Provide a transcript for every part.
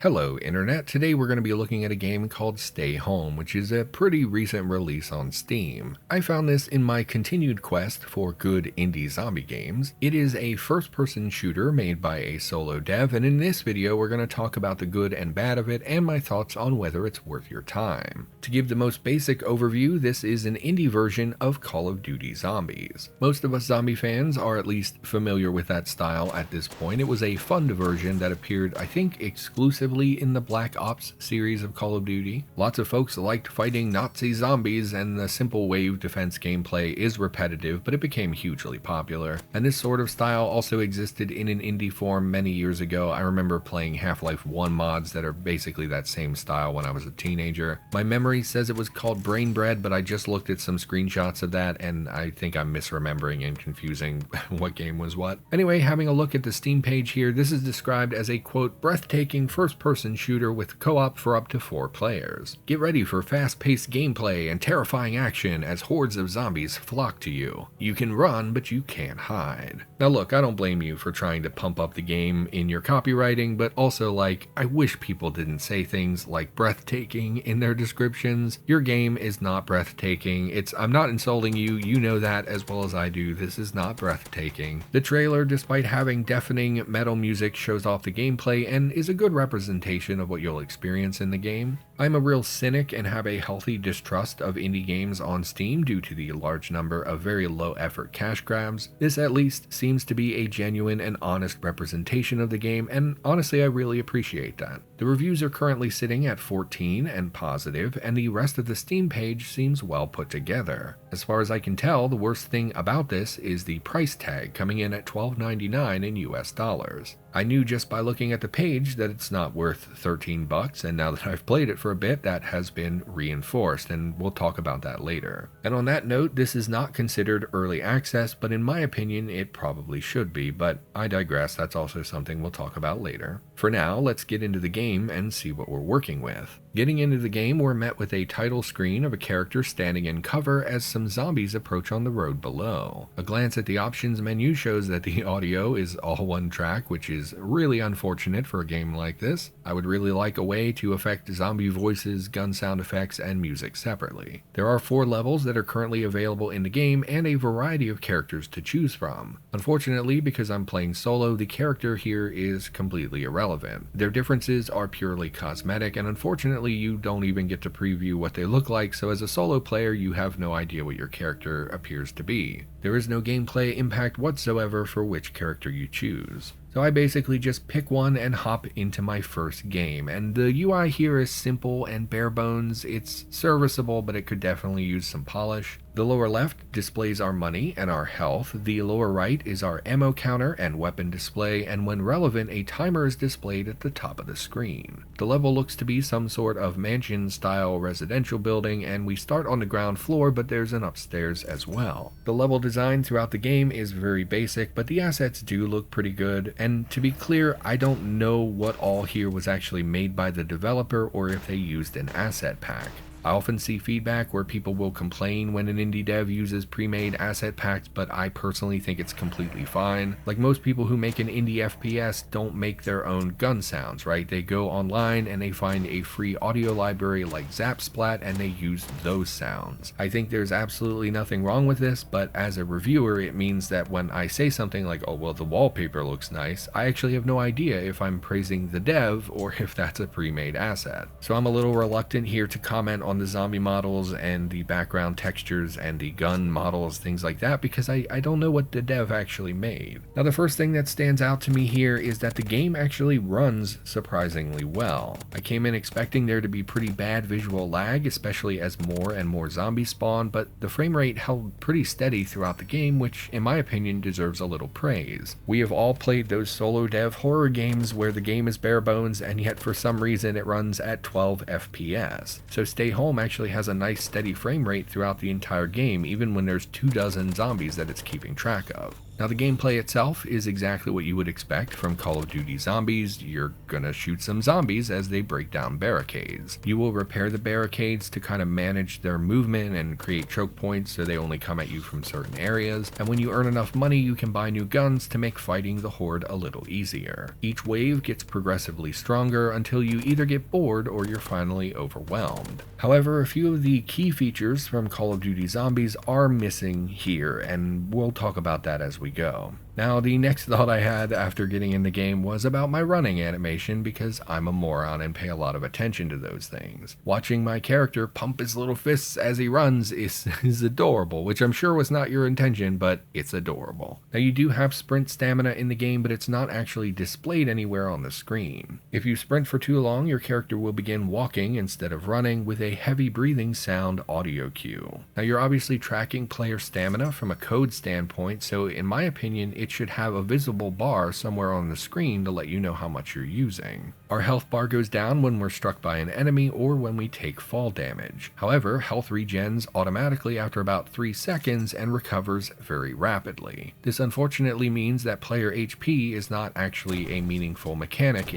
Hello Internet, today we're going to be looking at a game called Stay Home, which is a pretty recent release on Steam. I found this in my continued quest for good indie zombie games. It is a first-person shooter made by a solo dev, and in this video we're going to talk about the good and bad of it and my thoughts on whether it's worth your time. To give the most basic overview, this is an indie version of Call of Duty Zombies. Most of us zombie fans are at least familiar with that style at this point. It was a fun diversion that appeared, I think, exclusively in the Black Ops series of Call of Duty. Lots of folks liked fighting Nazi zombies, and the simple wave defense gameplay is repetitive, but it became hugely popular. And this sort of style also existed in an indie form many years ago. I remember playing Half-Life 1 mods that are basically that same style when I was a teenager. My memory says it was called Brain Bread, but I just looked at some screenshots of that and I think I'm misremembering and confusing what game was what. Anyway, having a look at the Steam page here, this is described as a quote, breathtaking first-person shooter with co-op for up to 4 players. Get ready for fast-paced gameplay and terrifying action as hordes of zombies flock to you. You can run, but you can't hide. Now look, I don't blame you for trying to pump up the game in your copywriting, but also I wish people didn't say things like breathtaking in their descriptions. Your game is not breathtaking. I'm not insulting you, you know that as well as I do. This is not breathtaking. The trailer, despite having deafening metal music, shows off the gameplay and is a good representation of what you'll experience in the game. I'm a real cynic and have a healthy distrust of indie games on Steam due to the large number of very low effort cash grabs. This at least seems to be a genuine and honest representation of the game, and honestly I really appreciate that. The reviews are currently sitting at 14 and positive, and the rest of the Steam page seems well put together. As far as I can tell, the worst thing about this is the price tag coming in at $12.99 in US dollars. I knew just by looking at the page that it's not worth 13 bucks, and now that I've played it for a bit, that has been reinforced, and we'll talk about that later. And on that note, this is not considered early access, but in my opinion, it probably should be, but I digress. That's also something we'll talk about later. For now, let's get into the game and see what we're working with. Getting into the game, we're met with a title screen of a character standing in cover as some zombies approach on the road below. A glance at the options menu shows that the audio is all one track, which is really unfortunate for a game like this. I would really like a way to affect zombie voices, gun sound effects, and music separately. There are 4 levels that are currently available in the game and a variety of characters to choose from. Unfortunately, because I'm playing solo, the character here is completely irrelevant. Their differences are purely cosmetic, and unfortunately you don't even get to preview what they look like, so as a solo player you have no idea what your character appears to be. There is no gameplay impact whatsoever for which character you choose. So I basically just pick one and hop into my first game, and the UI here is simple and bare bones. It's serviceable, but it could definitely use some polish. The lower left displays our money and our health, the lower right is our ammo counter and weapon display, and when relevant a timer is displayed at the top of the screen. The level looks to be some sort of mansion-style residential building, and we start on the ground floor, but there's an upstairs as well. The level design throughout the game is very basic, but the assets do look pretty good, and to be clear, I don't know what all here was actually made by the developer or if they used an asset pack. I often see feedback where people will complain when an indie dev uses pre-made asset packs, but I personally think it's completely fine. Like most people who make an indie FPS don't make their own gun sounds, right? They go online and they find a free audio library like Zapsplat and they use those sounds. I think there's absolutely nothing wrong with this, but as a reviewer it means that when I say something like, oh well the wallpaper looks nice, I actually have no idea if I'm praising the dev or if that's a pre-made asset. So I'm a little reluctant here to comment on the zombie models and the background textures and the gun models, things like that, because I don't know what the dev actually made. Now the first thing that stands out to me here is that the game actually runs surprisingly well. I came in expecting there to be pretty bad visual lag, especially as more and more zombies spawn, but the frame rate held pretty steady throughout the game, which in my opinion deserves a little praise. We have all played those solo dev horror games where the game is bare bones and yet for some reason it runs at 12 FPS. So Stay Home actually has a nice steady frame rate throughout the entire game, even when there's 24 zombies that it's keeping track of. Now the gameplay itself is exactly what you would expect from Call of Duty Zombies. You're gonna shoot some zombies as they break down barricades. You will repair the barricades to kind of manage their movement and create choke points so they only come at you from certain areas, and when you earn enough money you can buy new guns to make fighting the horde a little easier. Each wave gets progressively stronger until you either get bored or you're finally overwhelmed. However, a few of the key features from Call of Duty Zombies are missing here, and we'll talk about that as we go. Now, the next thought I had after getting in the game was about my running animation, because I'm a moron and pay a lot of attention to those things. Watching my character pump his little fists as he runs is adorable, which I'm sure was not your intention, but it's adorable. Now, you do have sprint stamina in the game, but it's not actually displayed anywhere on the screen. If you sprint for too long, your character will begin walking instead of running with a heavy breathing sound audio cue. Now, you're obviously tracking player stamina from a code standpoint, so in my opinion, it should have a visible bar somewhere on the screen to let you know how much you're using. Our health bar goes down when we're struck by an enemy or when we take fall damage. However, health regens automatically after about 3 seconds and recovers very rapidly. This unfortunately means that player HP is not actually a meaningful mechanic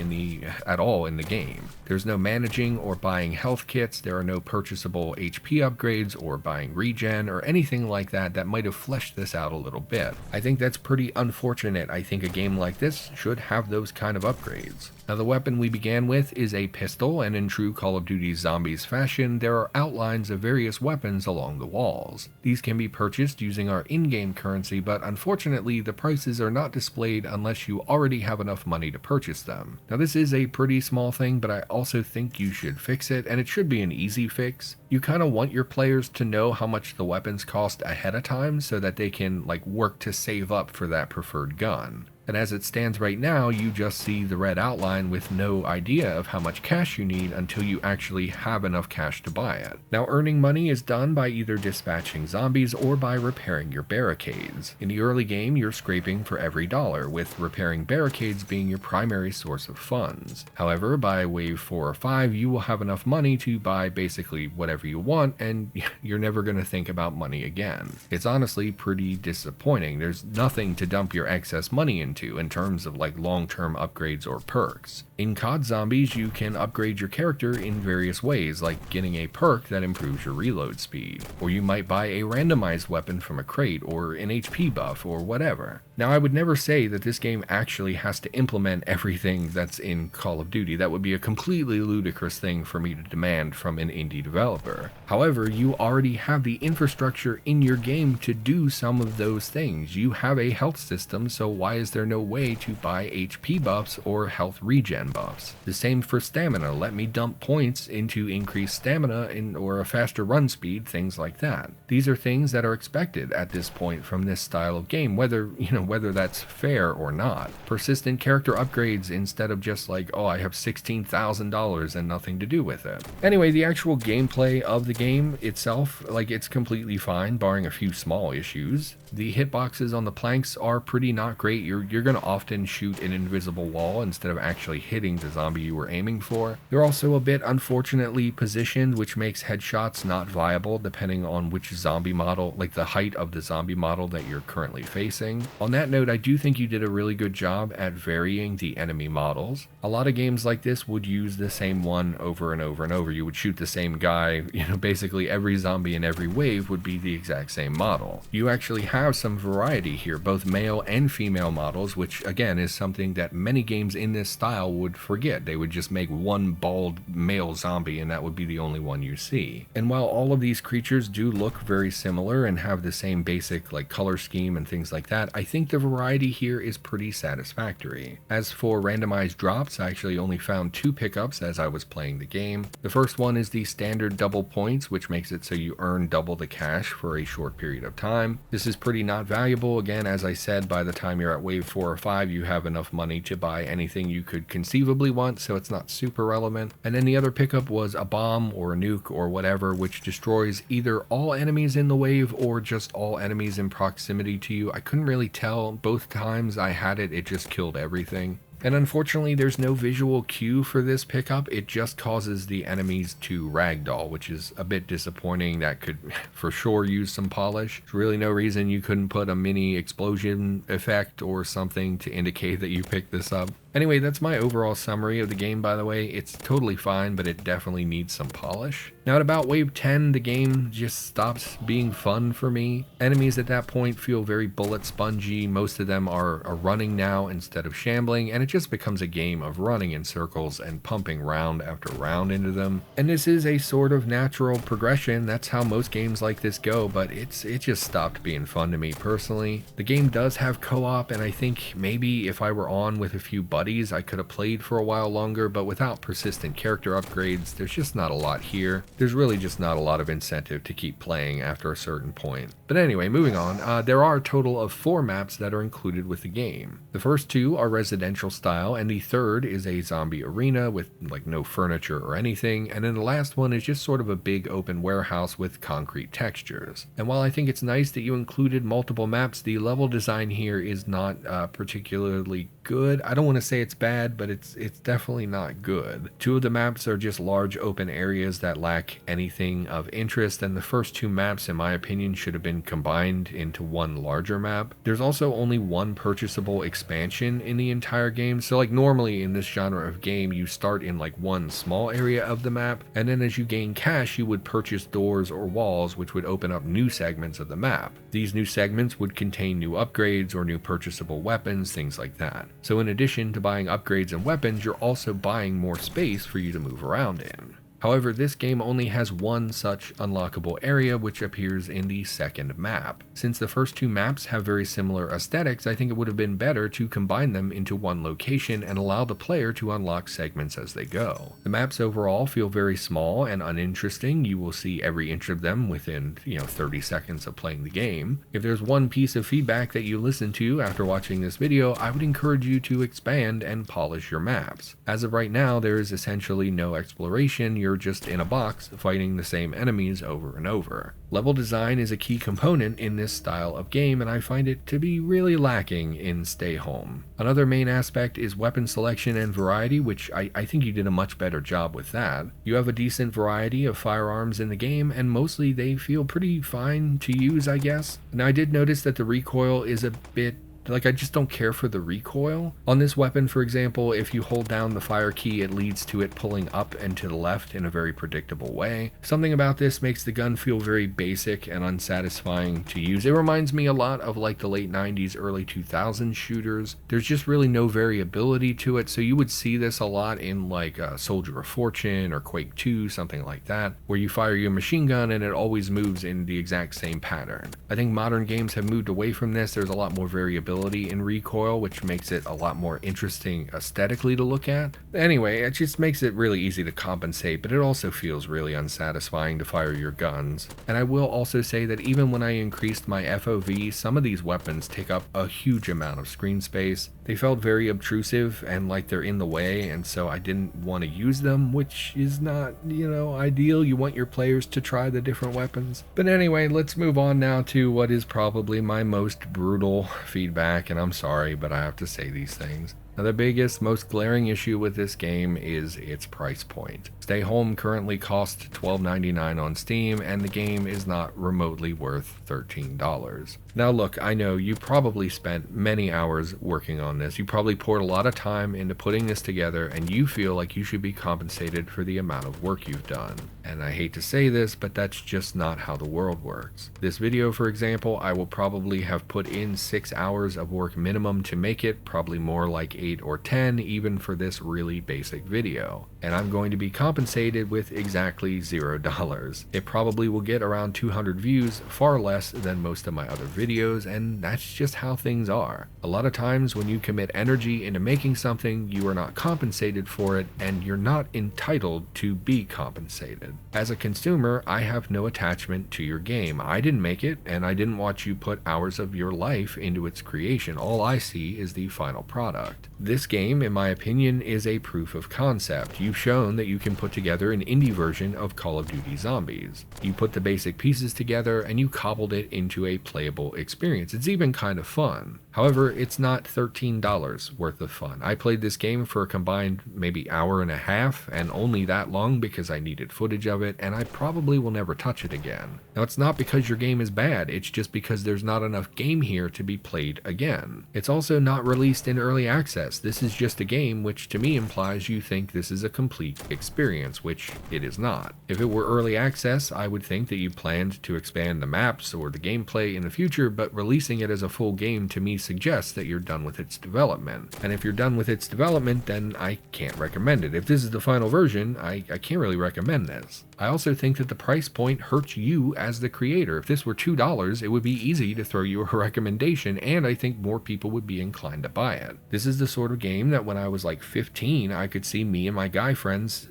at all in the game. There's no managing or buying health kits, there are no purchasable HP upgrades or buying regen or anything like that that might have fleshed this out a little bit. I think that's pretty unfortunate. I think a game like this should have those kind of upgrades. Now, the weapon we began with is a pistol, and in true Call of Duty Zombies fashion, there are outlines of various weapons along the walls. These can be purchased using our in-game currency, but unfortunately the prices are not displayed unless you already have enough money to purchase them. Now, this is a pretty small thing, but I also think you should fix it, and it should be an easy fix. You kind of want your players to know how much the weapons cost ahead of time so that they can work to save up for that preferred gun. And as it stands right now, you just see the red outline with no idea of how much cash you need until you actually have enough cash to buy it. Now, earning money is done by either dispatching zombies or by repairing your barricades. In the early game, you're scraping for every dollar, with repairing barricades being your primary source of funds. However, by wave 4 or 5, you will have enough money to buy basically whatever you want, and you're never going to think about money again. It's honestly pretty disappointing. There's nothing to dump your excess money into in terms of long-term upgrades or perks. In COD Zombies, you can upgrade your character in various ways, like getting a perk that improves your reload speed, or you might buy a randomized weapon from a crate, or an HP buff, or whatever. Now, I would never say that this game actually has to implement everything that's in Call of Duty. That would be a completely ludicrous thing for me to demand from an indie developer. However, you already have the infrastructure in your game to do some of those things. You have a health system, so why is there no way to buy HP buffs or health regen buffs? The same for stamina. Let me dump points into increased stamina or a faster run speed, things like that. These are things that are expected at this point from this style of game, whether that's fair or not. Persistent character upgrades instead of just oh, I have $16,000 and nothing to do with it. Anyway, the actual gameplay of the game itself, it's completely fine, barring a few small issues. The hitboxes on the planks are pretty not great. You're going to often shoot an invisible wall instead of actually hitting the zombie you were aiming for. They're also a bit unfortunately positioned, which makes headshots not viable depending on which zombie model, the height of the zombie model that you're currently facing. On that note, I do think you did a really good job at varying the enemy models. A lot of games like this would use the same one over and over and over. You would shoot the same guy, basically every zombie in every wave would be the exact same model. You actually have some variety here, both male and female models, which again is something that many games in this style would forget. They would just make one bald male zombie and that would be the only one you see. And while all of these creatures do look very similar and have the same basic color scheme and things like that, I think the variety here is pretty satisfactory. As for randomized drops, I actually only found 2 pickups as I was playing the game. The first one is the standard double points, which makes it so you earn double the cash for a short period of time. This is pretty not valuable. Again, as I said, by the time you're at wave 4 or 5, you have enough money to buy anything you could conceivably want, so it's not super relevant. And then the other pickup was a bomb or a nuke or whatever, which destroys either all enemies in the wave or just all enemies in proximity to you. I couldn't really tell. Both times I had it, it just killed everything. And unfortunately, there's no visual cue for this pickup. It just causes the enemies to ragdoll, which is a bit disappointing. That could for sure use some polish. There's really no reason you couldn't put a mini explosion effect or something to indicate that you picked this up. Anyway, that's my overall summary of the game, by the way. It's totally fine, but it definitely needs some polish. Now, at about wave 10, the game just stops being fun for me. Enemies at that point feel very bullet spongy. Most of them are running now instead of shambling, and it just becomes a game of running in circles and pumping round after round into them. And this is a sort of natural progression. That's how most games like this go, but it just stopped being fun to me personally. The game does have co-op, and I think maybe if I were on with a few buddies, I could have played for a while longer, but without persistent character upgrades, there's just not a lot here. There's really just not a lot of incentive to keep playing after a certain point. But anyway, moving on, there are a total of 4 maps that are included with the game. The first 2 are residential style, and the third is a zombie arena with like no furniture or anything, and then the last one is just sort of a big open warehouse with concrete textures. And while I think it's nice that you included multiple maps, the level design here is not particularly good. I don't want to say it's bad, but it's definitely not good. 2 of the maps are just large open areas that lack anything of interest, and the first 2 maps, in my opinion, should have been combined into one larger map. There's also only 1 purchasable expansion in the entire game, so like normally in this genre of game, you start in like one small area of the map, and then as you gain cash, you would purchase doors or walls, which would open up new segments of the map. These new segments would contain new upgrades or new purchasable weapons, things like that. So in addition to buying upgrades and weapons, you're also buying more space for you to move around in. However, this game only has 1 such unlockable area, which appears in the second map. Since the first 2 maps have very similar aesthetics, I think it would have been better to combine them into one location and allow the player to unlock segments as they go. The maps overall feel very small and uninteresting. You will see every inch of them within, 30 seconds of playing the game. If there's one piece of feedback that you listen to after watching this video, I would encourage you to expand and polish your maps. As of right now, there is essentially no exploration. You're just in a box fighting the same enemies over and over. Level design is a key component in this style of game, and I find it to be really lacking in Stay Home. Another main aspect is weapon selection and variety, which I think you did a much better job with that. You have a decent variety of firearms in the game, and mostly they feel pretty fine to use, I guess. Now, I did notice that the recoil is a bit I just don't care for the recoil. On this weapon, for example, if you hold down the fire key, it leads to it pulling up and to the left in a very predictable way. Something about this makes the gun feel very basic and unsatisfying to use. It reminds me a lot of like the late 90s, early 2000s shooters. There's just really no variability to it, so you would see this a lot in like Soldier of Fortune or Quake 2, something like that, where you fire your machine gun and it always moves in the exact same pattern. I think modern games have moved away from this. There's a lot more variability in recoil, which makes it a lot more interesting aesthetically to look at. Anyway, it just makes it really easy to compensate, but it also feels really unsatisfying to fire your guns. And I will also say that even when I increased my FOV, some of these weapons take up a huge amount of screen space. They felt very obtrusive and like they're in the way, and so I didn't want to use them, which is not, ideal. You want your players to try the different weapons. But anyway, let's move on now to what is probably my most brutal feedback, and I'm sorry, but I have to say these things. Now, the biggest, most glaring issue with this game is its price point. Stay Home currently costs $12.99 on Steam, and the game is not remotely worth $13. Now look, I know you probably spent many hours working on this. You probably poured a lot of time into putting this together, and you feel like you should be compensated for the amount of work you've done. And I hate to say this, but that's just not how the world works. This video, for example, I will probably have put in 6 hours of work minimum to make it, probably more like 8 or 10 even for this really basic video. And I'm going to be compensated with exactly $0. It probably will get around 200 views, far less than most of my other videos, and that's just how things are. A lot of times when you commit energy into making something, you are not compensated for it, and you're not entitled to be compensated. As a consumer, I have no attachment to your game. I didn't make it, and I didn't watch you put hours of your life into its creation. All I see is the final product. This game, in my opinion, is a proof of concept. You you've shown that you can put together an indie version of Call of Duty Zombies. You put the basic pieces together and you cobbled it into a playable experience. It's even kind of fun. However, it's not $13 worth of fun. I played this game for a combined maybe hour and a half, and only that long because I needed footage of it, and I probably will never touch it again. Now, it's not because your game is bad, it's just because there's not enough game here to be played again. It's also not released in early access. This is just a game, which to me implies you think this is a complete experience, which it is not. If it were early access, I would think that you planned to expand the maps or the gameplay in the future, but releasing it as a full game to me suggests that you're done with its development. And if you're done with its development, then I can't recommend it. If this is the final version, I can't really recommend this. I also think that the price point hurts you as the creator. If this were $2, it would be easy to throw you a recommendation, and I think more people would be inclined to buy it. This is the sort of game that when I was like 15, I could see me and my guy friends,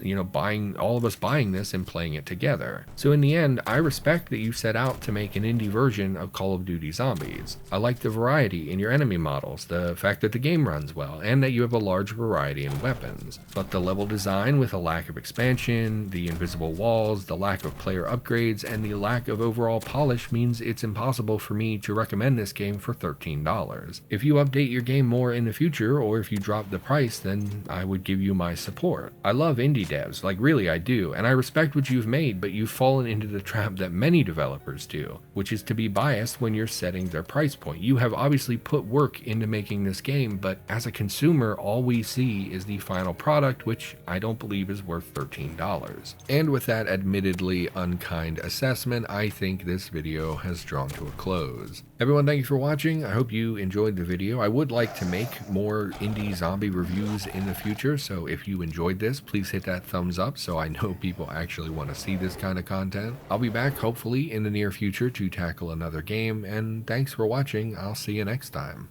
all of us buying this and playing it together. So in the end, I respect that you set out to make an indie version of Call of Duty Zombies. I like the variety in your enemy models, the fact that the game runs well, and that you have a large variety in weapons. But the level design with a lack of expansion, the invisible walls, the lack of player upgrades, and the lack of overall polish means it's impossible for me to recommend this game for $13. If you update your game more in the future, or if you drop the price, then I would give you my support. I love indie devs, like really I do, and I respect what you've made, but you've fallen into the trap that many developers do, which is to be biased when you're setting their price point. You have obviously put work into making this game, but as a consumer, all we see is the final product, which I don't believe is worth $13. And with that admittedly unkind assessment, I think this video has drawn to a close. Everyone, thank you for watching. I hope you enjoyed the video. I would like to make more indie zombie reviews in the future, so if you enjoyed this, please hit that thumbs up so I know people actually want to see this kind of content. I'll be back hopefully in the near future to tackle another game, and thanks for watching. I'll see you next time.